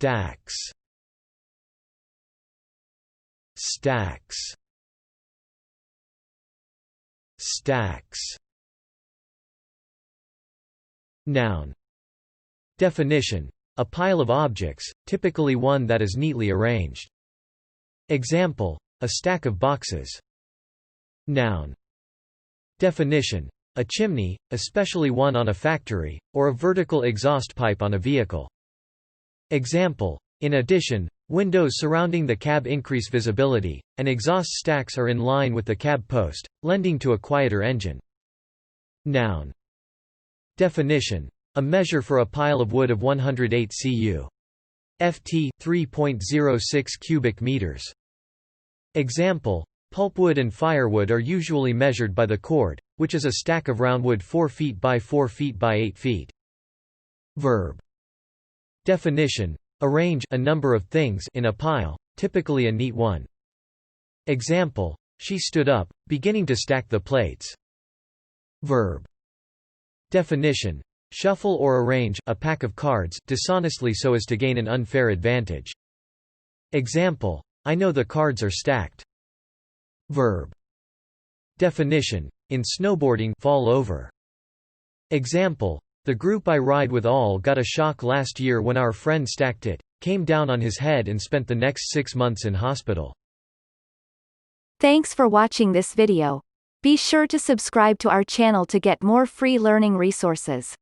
Stacks. Stacks. Stacks. Noun. Definition: a pile of objects, typically one that is neatly arranged. Example: a stack of boxes. Noun. Definition: a chimney, especially one on a factory, or a vertical exhaust pipe on a vehicle. Example: in addition, windows surrounding the cab increase visibility, and exhaust stacks are in line with the cab post, lending to a quieter engine. Noun. Definition: a measure for a pile of wood of 108 cu. ft 3.06 cubic meters. Example: pulpwood and firewood are usually measured by the cord, which is a stack of roundwood 4 feet by 4 feet by 8 feet. Verb. Definition: arrange a number of things in a pile, typically a neat one. Example: she stood up, beginning to stack the plates. Verb. Definition: shuffle or arrange a pack of cards dishonestly so as to gain an unfair advantage. Example: I know the cards are stacked. Verb. Definition: in snowboarding, fall over. Example: the group I ride with all got a shock last year when our friend stacked it, came down on his head and spent the next 6 months in hospital. Thanks for watching this video. Be sure to subscribe to our channel to get more free learning resources.